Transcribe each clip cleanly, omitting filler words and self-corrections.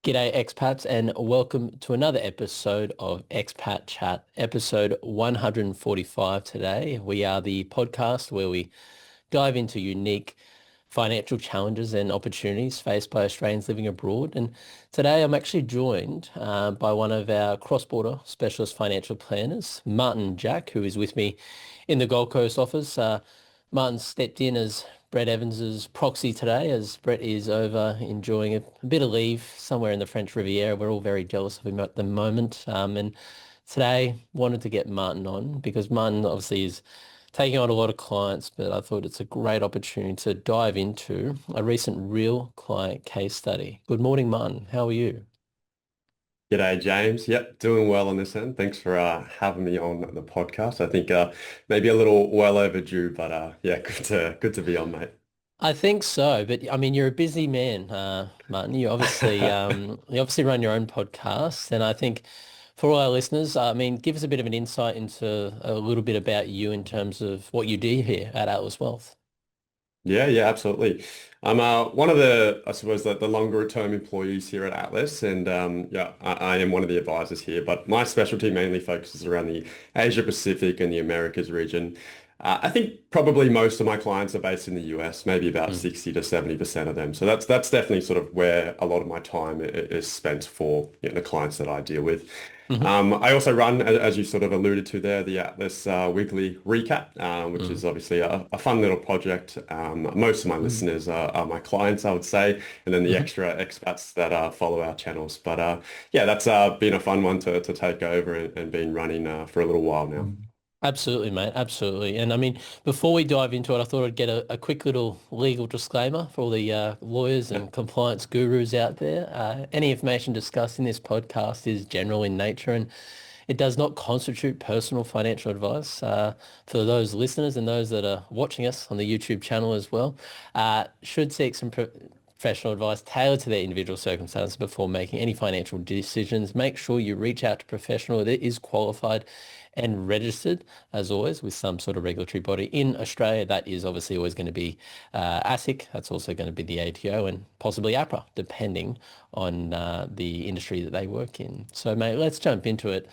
G'day expats and welcome to another episode of Expat Chat, episode 145 today. We are the podcast where we dive into unique financial challenges and opportunities faced by Australians living abroad. And today I'm actually joined by one of our cross-border specialist financial planners, Martin Jack, who is with me in the Gold Coast office. Martin stepped in as Brett Evans's proxy today as Brett is over enjoying a bit of leave somewhere in the French Riviera. We're all very jealous of him at the moment. And today wanted to get Martin on because Martin obviously is taking on a lot of clients, but I thought it's a great opportunity to dive into a recent real client case study. Good morning, Martin. How are you? G'day, James. Yep, doing well on this end. Thanks for having me on the podcast. I think maybe a little well overdue, but yeah, good to be on, mate. I think so, but I mean, you're a busy man, Martin. You obviously run your own podcast, and I think for all our listeners, I mean, give us a bit of an insight into a little bit about you in terms of what you do here at Atlas Wealth. Yeah, absolutely. I'm one of I suppose, the longer term employees here at Atlas, and yeah, I am one of the advisors here. But my specialty mainly focuses around the Asia Pacific and the Americas region. I think probably most of my clients are based in the US, maybe about Mm. 60 to 70% of them. So that's definitely sort of where a lot of my time is spent for the clients that I deal with. Hmm. I also run, as you sort of alluded to there, the Atlas weekly recap, which Mm. is obviously a fun little project. Most of my Mm. listeners are my clients, I would say, and then the Mhm. extra expats that follow our channels. But yeah, that's been a fun one to take over and been running for a little while now. Absolutely, mate. Absolutely. And I mean, before we dive into it, I thought I'd get a quick little legal disclaimer for all the lawyers Yeah. and compliance gurus out there. Any information discussed in this podcast is general in nature and it does not constitute personal financial advice. For those listeners and those that are watching us on the YouTube channel as well, should seek some professional advice tailored to their individual circumstances before making any financial decisions. Make sure you reach out to a professional that is qualified and registered, as always, with some sort of regulatory body. In Australia, that is obviously always going to be ASIC. That's also going to be the ATO and possibly APRA, depending on the industry that they work in. So, mate, let's jump into it.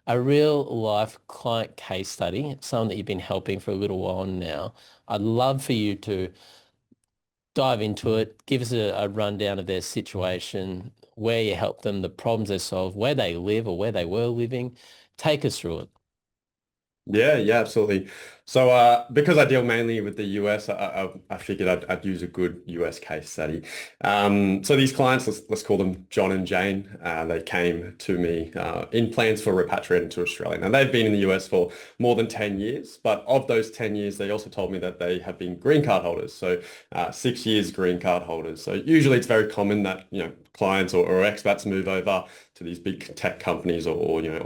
A real life client case study, someone that you've been helping for a little while now. I'd love for you to dive into it, give us a rundown of their situation, where you help them, the problems they solve, where they live or where they were living. Take us through it. Yeah, absolutely. So, because I deal mainly with the US, I figured I'd use a good US case study. So these clients, let's call them John and Jane, they came to me in plans for repatriating to Australia. Now, they've been in the US for more than 10 years, but of those 10 years, they also told me that they have been green card holders. So 6 years green card holders. So usually it's very common that, clients or expats move over to these big tech companies or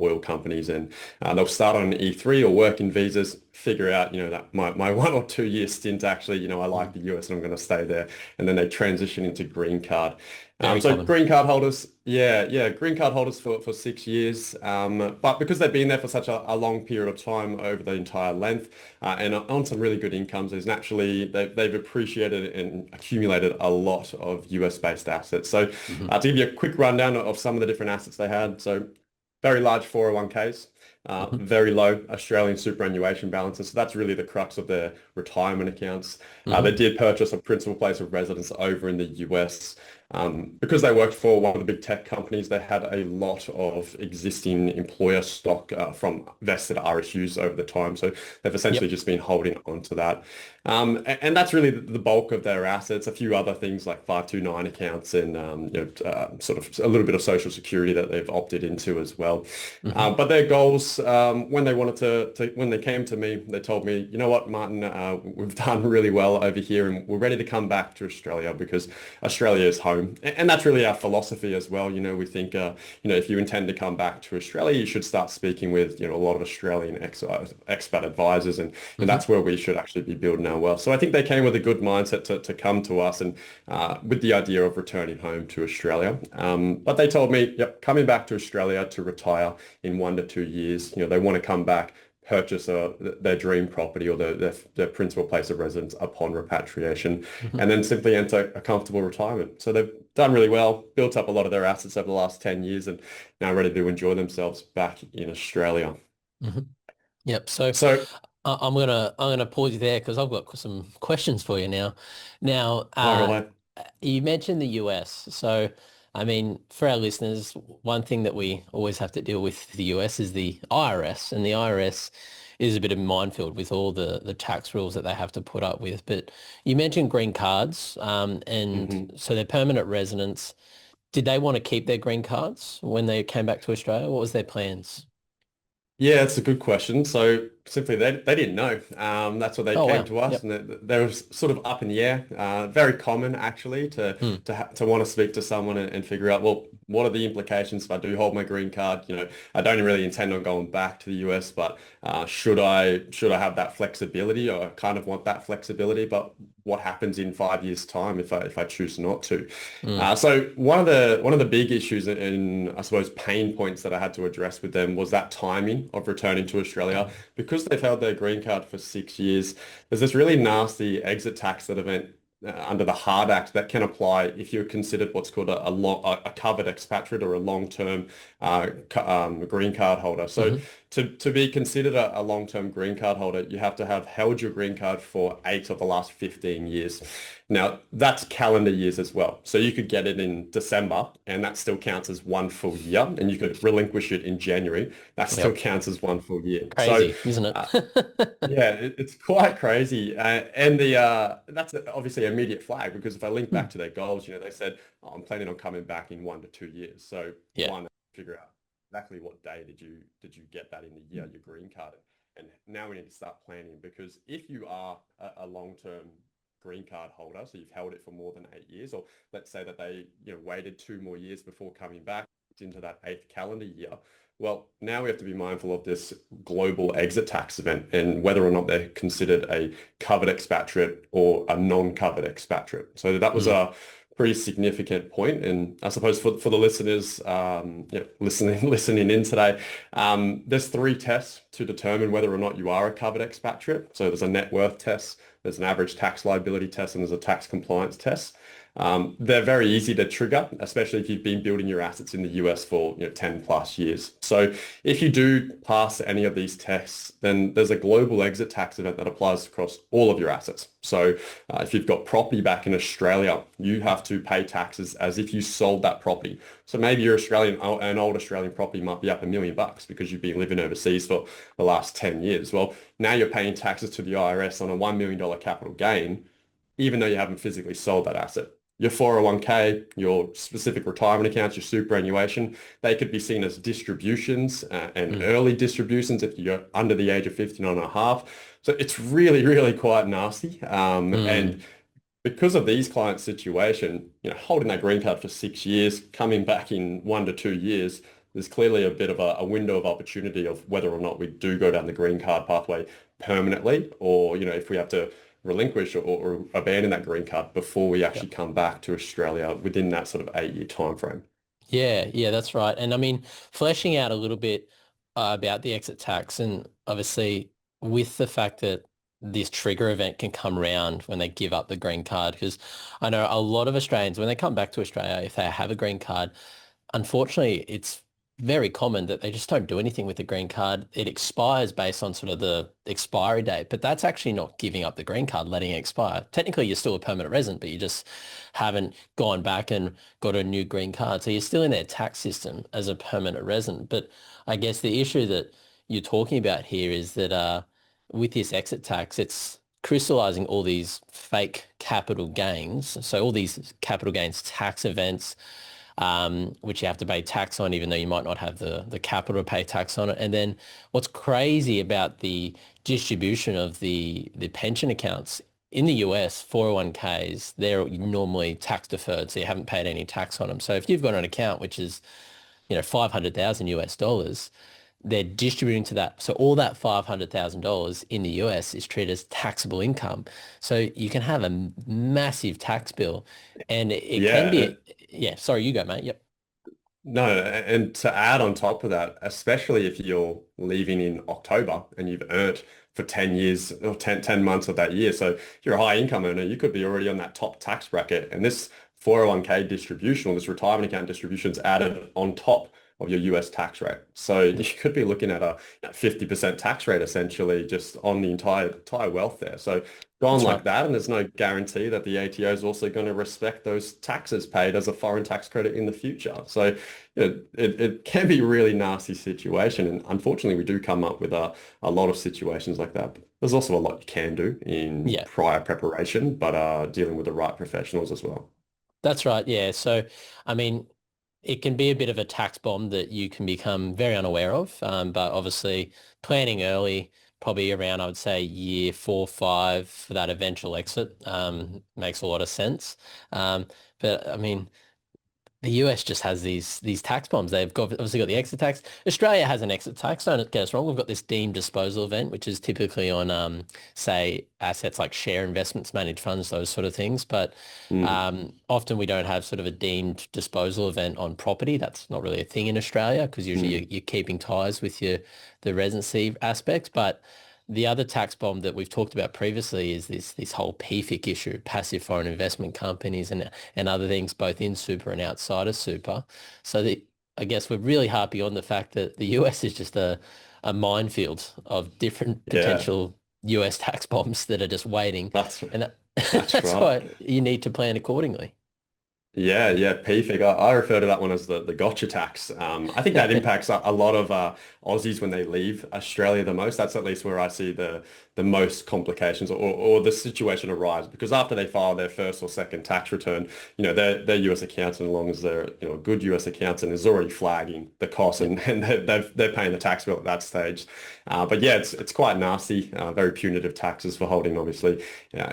oil companies and they'll start on an E3 or working visas, figure out, that my 1 or 2 year stint actually, I like Mm. the US and I'm going to stay there. And then they transition into green card. Very So common. green card holders, yeah, green card holders for 6 years. But because they've been there for such a long period of time over the entire length and on some really good incomes, is naturally they've appreciated and accumulated a lot of US based assets. So Mhm. to give you a quick rundown of some of the different assets they had. So very large 401ks, Mhm. very low Australian superannuation balances. So that's really the crux of their retirement accounts. They Mhm. did purchase a principal place of residence over in the US. Because they worked for one of the big tech companies, they had a lot of existing employer stock from vested RSUs over the time. So they've essentially Yep. just been holding on to that. And that's really the bulk of their assets. A few other things like 529 accounts and sort of a little bit of social security that they've opted into as well. Mhm. But their goals, when they wanted when they came to me, they told me, you know what, Martin, we've done really well over here and we're ready to come back to Australia because Australia is home. And that's really our philosophy as well. We think, if you intend to come back to Australia, you should start speaking with, a lot of Australian expat advisors and Mhm. that's where we should actually be building our wealth. So I think they came with a good mindset to come to us and with the idea of returning home to Australia. But they told me, yep, coming back to Australia to retire in 1 to 2 years, they want to come back purchase their dream property or their principal place of residence upon repatriation, Mhm. and then simply enter a comfortable retirement. So they've done really well, built up a lot of their assets over the last 10 years, and now ready to enjoy themselves back in Australia. Mhm. Yep. So So, I'm gonna pause you there because I've got some questions for you now. Now, fire away. you mentioned the US. So, I mean, for our listeners, one thing that we always have to deal with the US is the IRS, and the IRS is a bit of a minefield with all the tax rules that they have to put up with. But you mentioned green cards, and Mhm. so they're permanent residents. Did they want to keep their green cards when they came back to Australia? What was their plans? Yeah, it's a good question. So simply they didn't know. That's what they Oh, came wow. to us, Yep. and they were sort of up in the air. Very common actually Mm, to want to speak to someone and figure out, well, what are the implications if I do hold my green card? I don't really intend on going back to the US, but should I have that flexibility, or I kind of want that flexibility? But what happens in 5 years' time if I choose not to? mm, So one of the big issues and I suppose pain points that I had to address with them was that timing of returning to Australia. Because they've held their green card for 6 years, there's this really nasty exit tax that event under the Hard Act that can apply if you're considered what's called a covered expatriate or a long-term green card holder. So hmm to be considered a long-term green card holder, you have to have held your green card for 8 of the last 15 years. Now, that's calendar years as well. So you could get it in December and that still counts as one full year. And you could relinquish it in January. That still Yep. counts as one full year. So Crazy, isn't uh, it? yeah, it's quite crazy. And the that's obviously an immediate flag because if I link Hmm. back to their goals, they said, oh, I'm planning on coming back in 1 to 2 years. So Yeah. one, figure out exactly what day did you get that in the year, your green card. And now we need to start planning because if you are a long-term green card holder, so you've held it for more than 8 years, or let's say that they waited 2 more years before coming back into that eighth calendar year. Well, now we have to be mindful of this global exit tax event and whether or not they're considered a covered expatriate or a non-covered expatriate. So that was Mm. a pretty significant point. And I suppose for the listeners listening in today, there's 3 tests to determine whether or not you are a covered expatriate. So there's a net worth test, there's an average tax liability test, and there's a tax compliance test. They're very easy to trigger, especially if you've been building your assets in the US for 10 plus years. So if you do pass any of these tests, then there's a global exit tax event that applies across all of your assets. So if you've got property back in Australia, you have to pay taxes as if you sold that property. So maybe your an old Australian property might be up $1 million because you've been living overseas for the last 10 years. Well, now you're paying taxes to the IRS on a $1 million capital gain, even though you haven't physically sold that asset. Your 401k, your specific retirement accounts, your superannuation, they could be seen as distributions and Mm. early distributions if you're under the age of 59 and a half. So it's really, really quite nasty. And Mm. because of these clients' situation, holding that green card for 6 years, coming back in 1 to 2 years, there's clearly a bit of a window of opportunity of whether or not we do go down the green card pathway permanently, or if we have to relinquish or abandon that green card before we actually Yep. come back to Australia within that sort of 8 year time frame. Yeah, yeah, that's right. And I mean, fleshing out a little bit about the exit tax, and obviously with the fact that this trigger event can come around when they give up the green card, because I know a lot of Australians, when they come back to Australia, if they have a green card, unfortunately, it's very common that they just don't do anything with the green card. It expires based on sort of the expiry date, but that's actually not giving up the green card, letting it expire. Technically, you're still a permanent resident, but you just haven't gone back and got a new green card. So you're still in their tax system as a permanent resident. But I guess the issue that you're talking about here is that with this exit tax, it's crystallizing all these fake capital gains. So all these capital gains tax events, which you have to pay tax on, even though you might not have the capital to pay tax on it. And then what's crazy about the distribution of the pension accounts in the US, 401ks, they're normally tax deferred, so you haven't paid any tax on them. So if you've got an account which is, 500,000 US dollars, they're distributing to that. So all that $500,000 in the US is treated as taxable income. So you can have a massive tax bill, and it can Yeah, be, yeah, sorry, you go, mate. Yep. No, and to add on top of that, especially if you're leaving in October and you've earned for 10 years or 10 months of that year. So if you're a high income earner, you could be already on that top tax bracket. And this 401k distribution or this retirement account distribution is added on top of your US tax rate. So you could be looking at a 50% tax rate essentially just on the entire wealth there. So gone That's like right. that, and there's no guarantee that the ATO is also going to respect those taxes paid as a foreign tax credit in the future. So it can be a really nasty situation. And unfortunately, we do come up with a lot of situations like that. But there's also a lot you can do in Yeah, prior preparation, but dealing with the right professionals as well. that's right. Yeah. So, I mean, it can be a bit of a tax bomb that you can become very unaware of. But obviously planning early, probably around, I would say year 4, 5 for that eventual exit, makes a lot of sense. But I mean, the US just has these tax bombs. They've got obviously got the exit tax. Australia has an exit tax. Don't get us wrong. We've got this deemed disposal event, which is typically on say assets like share investments, managed funds, those sort of things. But Mm. often we don't have sort of a deemed disposal event on property. That's not really a thing in Australia because usually Mm. you're keeping ties with the residency aspects. But the other tax bomb that we've talked about previously is this whole PFIC issue, passive foreign investment companies and other things both in super and outside of super. So I guess we're really harping on the fact that the US is just a minefield of different Yeah, potential US tax bombs that are just waiting. that's And that's that's right. why you need to plan accordingly. Yeah, yeah, PFIG. I refer to that one as the gotcha tax. I think that impacts a lot of Aussies when they leave Australia the most. That's at least where I see the most complications or the situation arise because after they file their first or second tax return, their US accountant, as long as they're a good US accountant, is already flagging the cost Yep. and they're paying the tax bill at that stage. But yeah, it's quite nasty. Very punitive taxes for holding obviously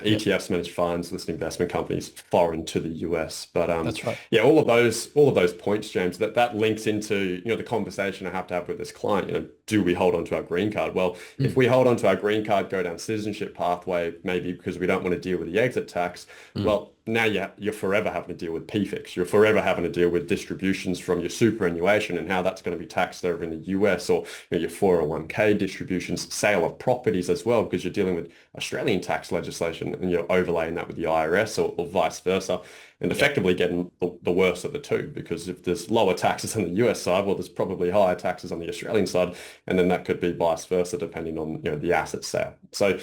Yep. ETFs, managed funds, listed investment companies foreign to the US. But That's right. yeah, all of those points, James, that links into the conversation I have to have with this client. Do we hold on to our green card? Well, if Mm, we hold on to our green card, go down citizenship pathway, maybe because we don't want to deal with the exit tax, mm. well, now you're forever having to deal with PFIX. You're forever having to deal with distributions from your superannuation and how that's going to be taxed over in the US or your 401k distributions, sale of properties as well, because you're dealing with Australian tax legislation and you're overlaying that with the IRS or vice versa and Yep. effectively getting the worst of the two because if there's lower taxes on the US side, well, there's probably higher taxes on the Australian side, and then that could be vice versa depending on the asset sale. So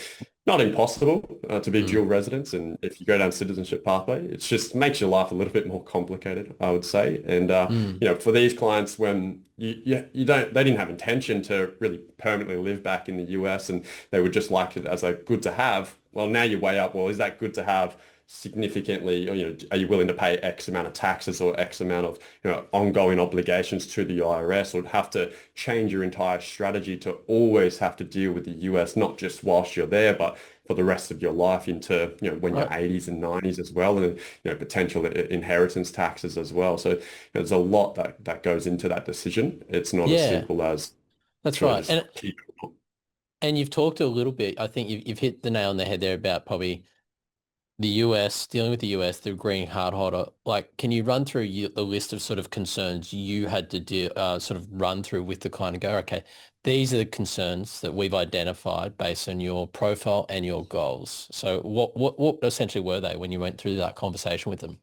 not impossible to be Mm, dual residents, and if you go down citizenship pathway, it just makes your life a little bit more complicated, I would say. And mm. for these clients, when they didn't have intention to really permanently live back in the US, and they would just like it as a good to have. Well, now you weigh up, well, is that good to have significantly, or, are you willing to pay X amount of taxes or X amount of, ongoing obligations to the IRS or have to change your entire strategy to always have to deal with the US, not just whilst you're there, but for the rest of your life into, when you're Right. 80s and 90s as well, and, potential inheritance taxes as well. So there's a lot that goes into that decision. It's not as Yeah, simple as that's should I right. just And keep it? and you've talked a little bit. I think you've hit the nail on the head there about probably the US, dealing with the US, the green card holder. Like, can you run through the list of sort of concerns you had to sort of run through with the client and go, okay, these are the concerns that we've identified based on your profile and your goals. So what essentially were they when you went through that conversation with them?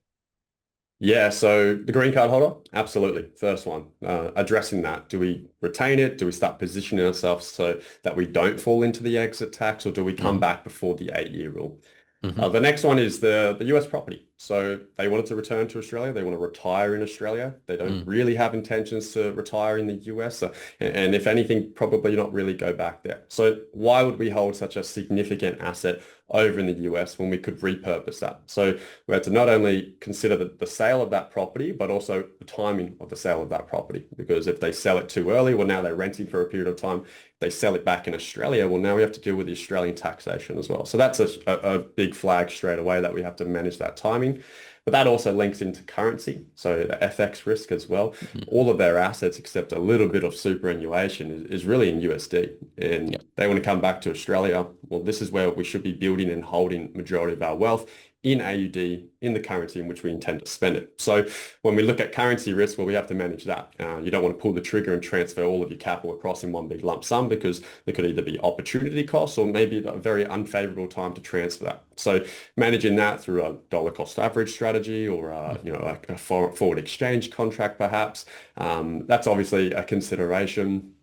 Yeah, so the green card holder, absolutely. First one, addressing that. Do we retain it? Do we start positioning ourselves so that we don't fall into the exit tax, or do we come Mm, back before the 8-year rule? hmm The next one is the US property. So they wanted to return to Australia. They want to retire in Australia. They don't mm, really have intentions to retire in the US. And if anything, probably not really go back there. So why would we hold such a significant asset over in the US when we could repurpose that? So we had to not only consider the sale of that property, but also the timing of the sale of that property. Because if they sell it too early, well, now they're renting for a period of time. They sell it back in Australia, well, now we have to deal with the Australian taxation as well. So that's a big flag straight away that we have to manage that timing. But that also links into currency, so the FX risk as well. hmm All of their assets, except a little bit of superannuation, is really in USD. And Yep. they want to come back to Australia. Well, this is where we should be building and holding majority of our wealth in AUD in the currency in which we intend to spend it. So when we look at currency risk, well, we have to manage that. You don't want to pull the trigger and transfer all of your capital across in one big lump sum because there could either be opportunity costs or maybe a very unfavorable time to transfer that. So managing that through a dollar cost average strategy or like a forward exchange contract perhaps, that's obviously a consideration.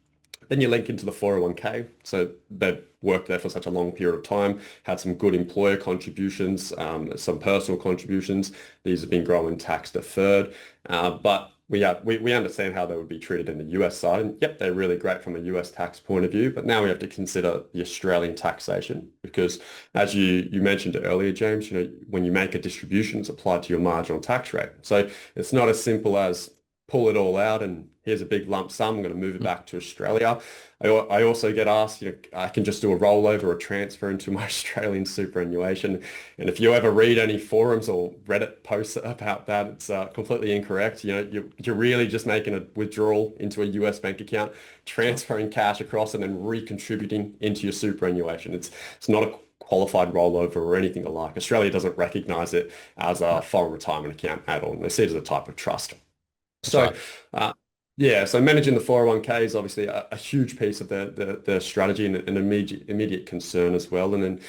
Then you link into the 401k. So they've worked there for such a long period of time, had some good employer contributions, some personal contributions. These have been growing tax deferred, but we understand how they would be treated in the US side. And yep, they're really great from a US tax point of view, but now we have to consider the Australian taxation because as you mentioned earlier, James, when you make a distribution, it's applied to your marginal tax rate. So it's not as simple as pull it all out and here's a big lump sum, I'm going to move it back to Australia. I also get asked, I can just do a rollover or transfer into my Australian superannuation. And if you ever read any forums or Reddit posts about that, it's completely incorrect. You're really just making a withdrawal into a US bank account, transferring cash across and then recontributing into your superannuation. It's not a qualified rollover or anything alike. Australia doesn't recognize it as a foreign retirement account at all. And they see it as a type of trust. That's So, right. yeah, so managing the 401k is obviously a huge piece of the strategy and an immediate concern as well. And then,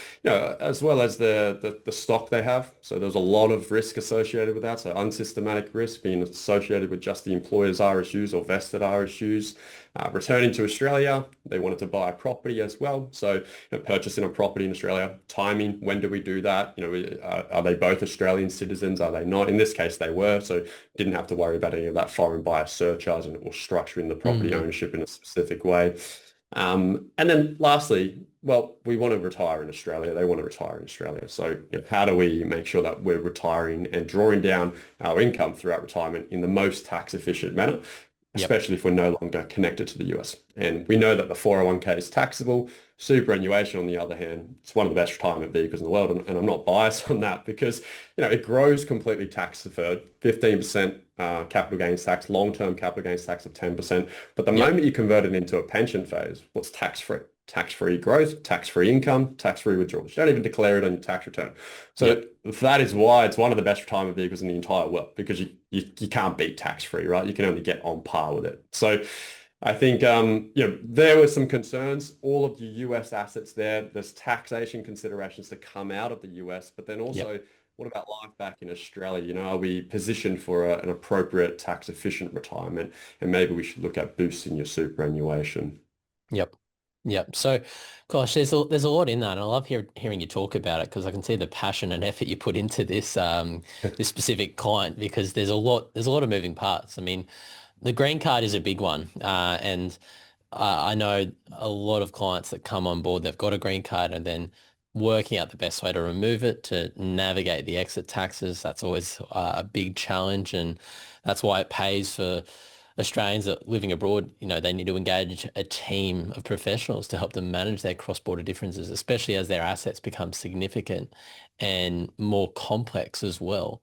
as well as the stock they have. So there's a lot of risk associated with that. So unsystematic risk being associated with just the employer's RSUs or vested RSUs. Returning to Australia, they wanted to buy a property as well. So purchasing a property in Australia, timing, when do we do that? Are they both Australian citizens? Are they not? In this case, they were. So didn't have to worry about any of that foreign buyer surcharge or structuring the property ownership in a specific way. And then lastly, well, we want to retire in Australia. They want to retire in Australia. So how do we make sure that we're retiring and drawing down our income throughout retirement in the most tax efficient manner? Yep. Especially if we're no longer connected to the US. And we know that the 401k is taxable. Superannuation, on the other hand, it's one of the best retirement vehicles in the world. And I'm not biased on that because, it grows completely tax deferred, 15% capital gains tax, long-term capital gains tax of 10%. But the moment you convert it into a pension phase, what's tax-free? Tax-free growth, tax-free income, tax-free withdrawals. You don't even declare it on your tax return. So that is why it's one of the best retirement vehicles in the entire world because you can't beat tax-free, right? You can only get on par with it. So I think, there were some concerns. All of the US assets there's taxation considerations to come out of the US, but then also what about life back in Australia? Are we positioned for an appropriate tax efficient retirement? And maybe we should look at boosting your superannuation. Yep. Yep. So, gosh, there's a lot in that, and I love hearing you talk about it because I can see the passion and effort you put into this this specific client because there's a lot of moving parts. I mean, the green card is a big one, and I know a lot of clients that come on board, they've got a green card and then working out the best way to remove it to navigate the exit taxes. That's always a big challenge, and that's why it pays for Australians that are living abroad, they need to engage a team of professionals to help them manage their cross-border differences, especially as their assets become significant and more complex as well.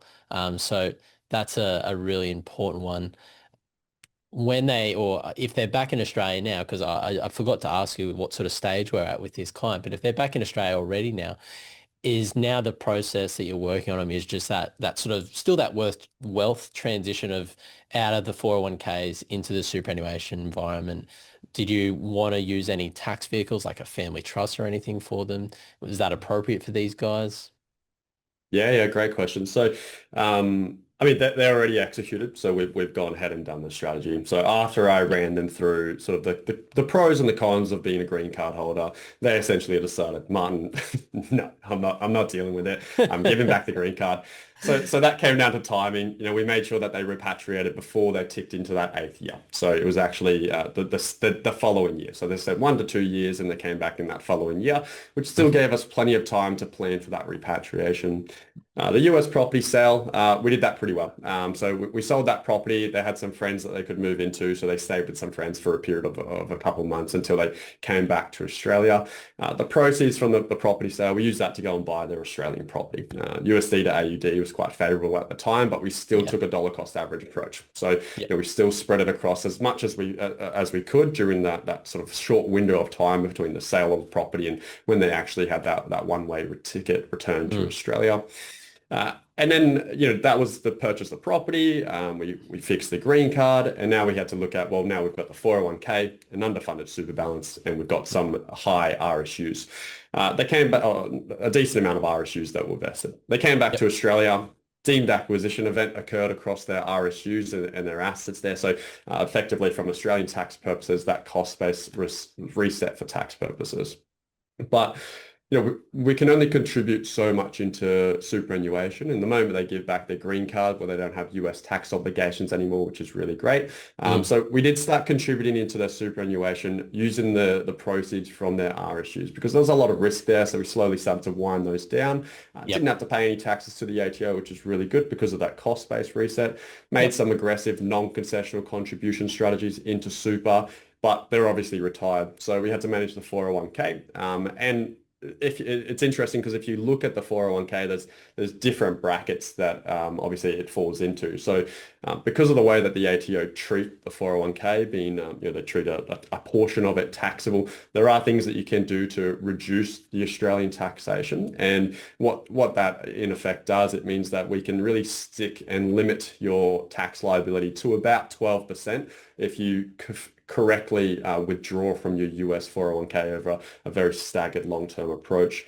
So that's a really important one. When or if they're back in Australia now, because I forgot to ask you what sort of stage we're at with this client, but if they're back in Australia already now, is now the process that you're working on them is just that sort of still that wealth transition of out of the 401ks into the superannuation environment. Did you want to use any tax vehicles like a family trust or anything for them? Was that appropriate for these guys? Yeah, great question. So, I mean, they're already executed, so we've gone ahead and done the strategy. So after I ran them through sort of the pros and the cons of being a green card holder, they essentially decided, Martin, no, I'm not dealing with it. I'm giving back the green card. So that came down to timing. We made sure that they repatriated before they ticked into that 8th year. So it was actually the following year. So they said 1 to 2 years, and they came back in that following year, which still gave us plenty of time to plan for that repatriation. The US property sale, we did that pretty well. So we sold that property. They had some friends that they could move into, so they stayed with some friends for a period of a couple of months until they came back to Australia. The proceeds from the property sale, we used that to go and buy their Australian property. USD to AUD was quite favorable at the time, but we still took a dollar cost average approach. So we still spread it across as much as we could during that sort of short window of time between the sale of property and when they actually had that one-way ticket returned to Australia. And then, that was the purchase of property. We fixed the green card, and now we had to look at, well, now we've got the 401k, an underfunded super balance, and we've got some high RSUs. They came back, a decent amount of RSUs that were vested. They came back to Yep. Australia. Deemed acquisition event occurred across their RSUs and their assets there. So effectively, from Australian tax purposes, that cost base reset for tax purposes. But we can only contribute so much into superannuation. And the moment they give back their green card, well, they don't have US tax obligations anymore, which is really great. So we did start contributing into their superannuation using the proceeds from their RSUs because there was a lot of risk there. So we slowly started to wind those down. Didn't have to pay any taxes to the ATO, which is really good because of that cost-based reset. Made some aggressive non-concessional contribution strategies into super, but they're obviously retired. So we had to manage the 401k. And if it's interesting because if you look at the 401k, there's different brackets that obviously it falls into. So because of the way that the ATO treat the 401k, being they treat a portion of it taxable, there are things that you can do to reduce the Australian taxation. And what that in effect does, it means that we can really stick and limit your tax liability to about 12% if you correctly withdraw from your US 401k over a very staggered long-term approach.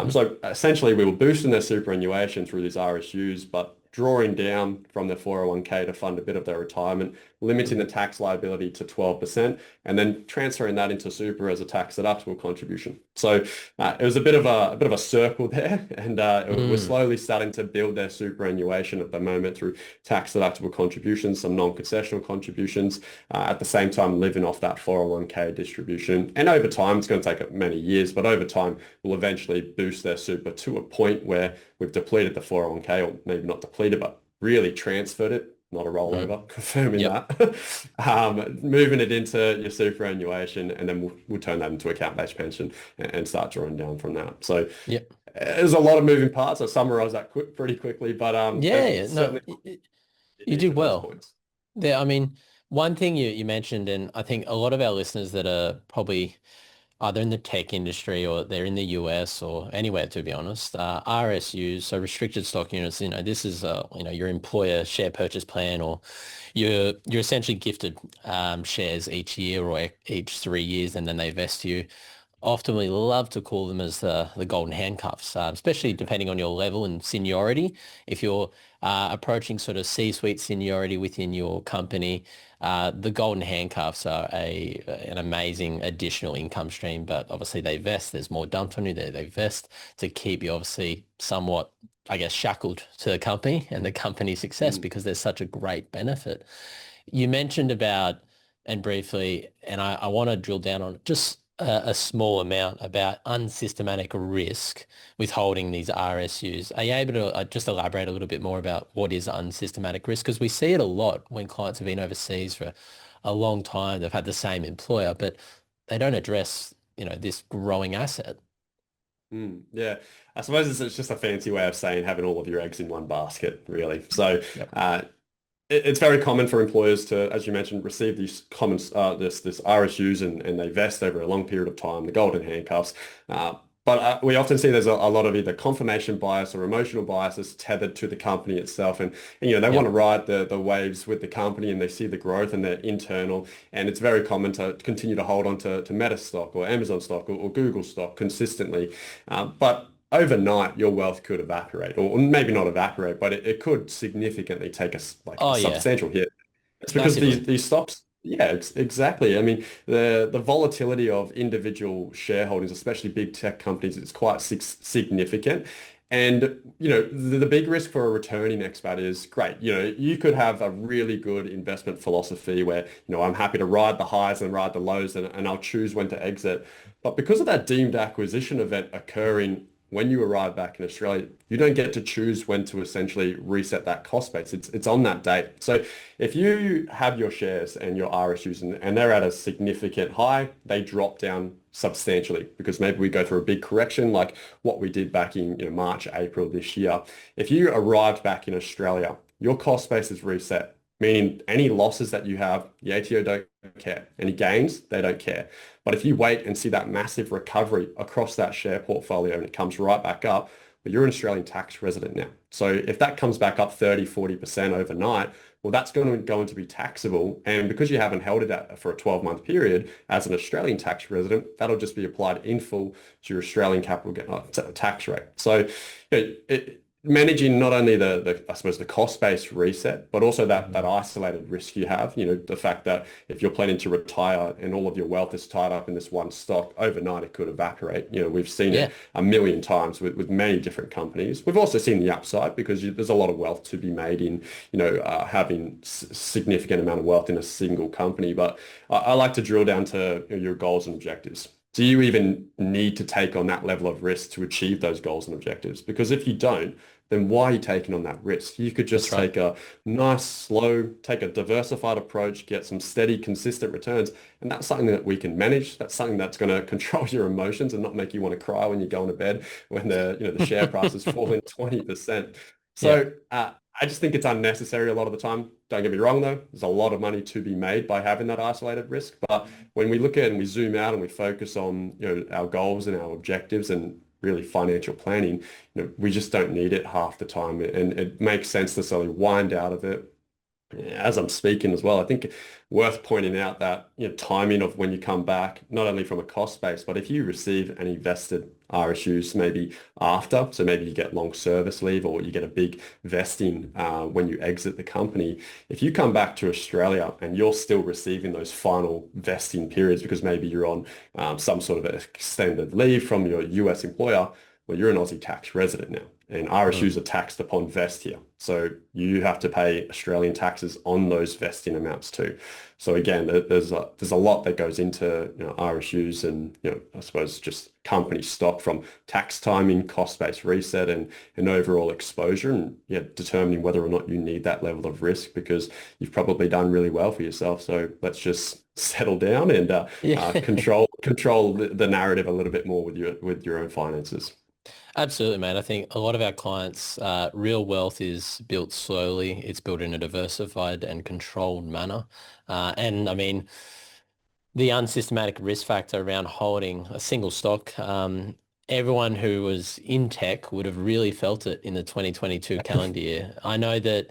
So essentially, we were boosting their superannuation through these RSUs, but drawing down from their 401k to fund a bit of their retirement, limiting the tax liability to 12%, and then transferring that into super as a tax deductible contribution. So it was a bit of a circle there, and we're slowly starting to build their superannuation at the moment through tax deductible contributions, some non-concessional contributions, at the same time living off that 401k distribution. And over time, it's going to take many years, but over time, we'll eventually boost their super to a point where we've depleted the 401k, or maybe not depleted, but really transferred it, not a rollover, confirming that, moving it into your superannuation, and then we'll turn that into account-based pension and start drawing down from that. So Yep. there's a lot of moving parts. I summarized that pretty quickly, but No, certainly you each did of those well. points. I mean, one thing you mentioned, and I think a lot of our listeners that are probably either in the tech industry or they're in the US or anywhere, to be honest, RSUs, so restricted stock units, this is, your employer share purchase plan, or you're essentially gifted shares each year or each 3 years, and then they vest you. Often we love to call them as the golden handcuffs, especially depending on your level and seniority. If you're approaching sort of C-suite seniority within your company, the golden handcuffs are an amazing additional income stream, but obviously they vest. There's more dumped on you. They vest to keep you obviously somewhat, I guess, shackled to the company and the company's success because there's such a great benefit. You mentioned about, and briefly, and I want to drill down on just a small amount about unsystematic risk with holding these RSUs. Are you able to just elaborate a little bit more about what is unsystematic risk? Because we see it a lot when clients have been overseas for a long time. They've had the same employer, but they don't address, this growing asset. Yeah, I suppose it's just a fancy way of saying having all of your eggs in one basket, really. So Yep. it's very common for employers to, as you mentioned, receive these common this RSUs and they vest over a long period of time, the golden handcuffs. But we often see there's a lot of either confirmation bias or emotional biases tethered to the company itself, and they want to ride the waves with the company, and they see the growth and they're internal, and it's very common to continue to hold on to Meta stock or Amazon stock or Google stock consistently, but overnight, your wealth could evaporate, or maybe not evaporate, but it could significantly take a Oh yeah, substantial hit. It's because massively. these stocks, yeah, exactly. I mean, the volatility of individual shareholdings, especially big tech companies, is quite significant. And, the big risk for a returning expat is great. You could have a really good investment philosophy where, I'm happy to ride the highs and ride the lows and I'll choose when to exit. But because of that deemed acquisition event occurring when you arrive back in Australia, you don't get to choose when to essentially reset that cost base. It's on that date. So if you have your shares and your RSUs and they're at a significant high, they drop down substantially because maybe we go through a big correction like what we did back in March, April this year. If you arrived back in Australia, your cost base is reset, meaning any losses that you have, the ATO don't care. Any gains, they don't care. But if you wait and see that massive recovery across that share portfolio and it comes right back up, but you're an Australian tax resident now. So if that comes back up 30, 40% overnight, well, that's going to be taxable. And because you haven't held it for a 12-month period as an Australian tax resident, that'll just be applied in full to your Australian tax rate. So managing not only the I suppose the cost-based reset, but also that isolated risk you have, the fact that if you're planning to retire and all of your wealth is tied up in this one stock, overnight it could evaporate. We've seen it a million times with many different companies. We've also seen the upside because there's a lot of wealth to be made in, having significant amount of wealth in a single company. But I like to drill down to your goals and objectives. Do you even need to take on that level of risk to achieve those goals and objectives? Because if you don't, then why are you taking on that risk? You could just take a nice, slow, take a diversified approach, get some steady, consistent returns. And that's something that we can manage. That's something that's going to control your emotions and not make you want to cry when you're going to bed when the share price is falling 20%. So I just think it's unnecessary a lot of the time. Don't get me wrong, though. There's a lot of money to be made by having that isolated risk. But when we look at it and we zoom out and we focus on our goals and our objectives and really financial planning, we just don't need it half the time. And it makes sense to sort of wind out of it. As I'm speaking as well, I think worth pointing out that timing of when you come back, not only from a cost base, but if you receive any vested RSUs maybe after, so maybe you get long service leave or you get a big vesting when you exit the company. If you come back to Australia and you're still receiving those final vesting periods because maybe you're on some sort of extended leave from your US employer, well, you're an Aussie tax resident now. And RSUs are taxed upon vest here. So you have to pay Australian taxes on those vesting amounts too. So again, there's a lot that goes into RSUs and I suppose just company stock, from tax timing, cost-based reset, and overall exposure, and determining whether or not you need that level of risk because you've probably done really well for yourself. So let's just settle down and control the narrative a little bit more with your own finances. Absolutely, mate. I think a lot of our clients, real wealth is built slowly. It's built in a diversified and controlled manner. And I mean, the unsystematic risk factor around holding a single stock, everyone who was in tech would have really felt it in the 2022 calendar year. I know that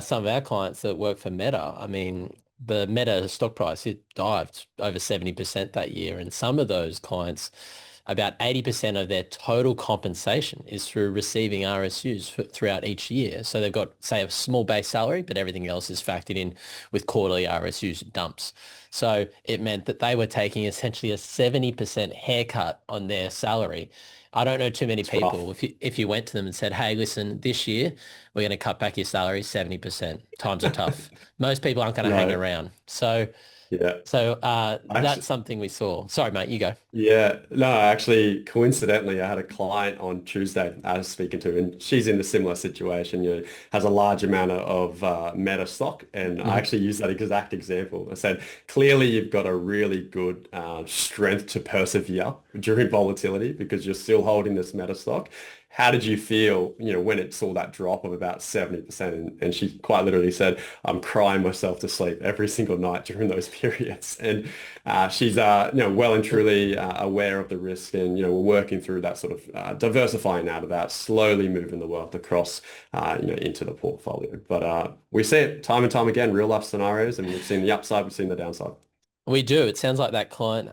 some of our clients that work for Meta, I mean, the Meta stock price, it dived over 70% that year. And some of those clients, about 80% of their total compensation is through receiving RSUs throughout each year. So they've got, say, a small base salary, but everything else is factored in with quarterly RSUs dumps. So it meant that they were taking essentially a 70% haircut on their salary. I don't know too many people, if you went to them and said, hey, listen, this year we're going to cut back your salary 70%. Times are tough. Most people aren't going to hang around. So that's something we saw. Sorry, mate, you go. Yeah, no, actually, coincidentally, I had a client on Tuesday I was speaking to, and she's in a similar situation, has a large amount of Meta stock. And I actually used that exact example. I said, clearly, you've got a really good strength to persevere during volatility because you're still holding this Meta stock. How did you feel, when it saw that drop of about 70%? And she quite literally said, I'm crying myself to sleep every single night during those periods. And she's, well and truly aware of the risk. And, we're working through that sort of diversifying out of that, slowly moving the wealth across, into the portfolio. But we see it time and time again, real life scenarios, and we've seen the upside, we've seen the downside. We do. It sounds like that client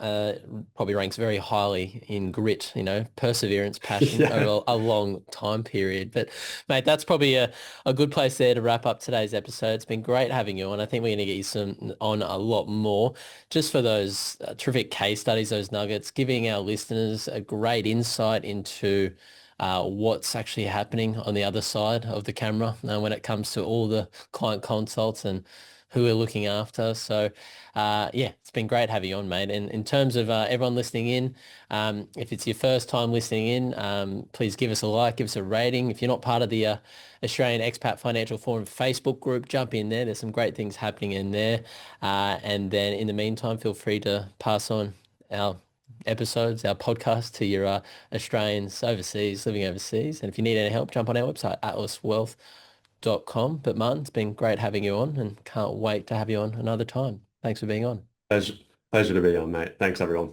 probably ranks very highly in grit, perseverance, passion over a long time period. But mate, that's probably a good place there to wrap up today's episode. It's been great having you on. I think we're going to get you on a lot more just for those terrific case studies, those nuggets, giving our listeners a great insight into what's actually happening on the other side of the camera when it comes to all the client consults and who we're looking after. So it's been great having you on, mate. And in terms of everyone listening in, if it's your first time listening in, please give us a like, give us a rating. If you're not part of the Australian Expat Financial Forum Facebook group, jump in there. There's some great things happening in there. And then in the meantime, feel free to pass on our episodes, our podcast to your Australians overseas, living overseas. And if you need any help, jump on our website, atlaswealth.com. But Martin, it's been great having you on and can't wait to have you on another time. Thanks for being on. Pleasure to be on, mate. Thanks, everyone.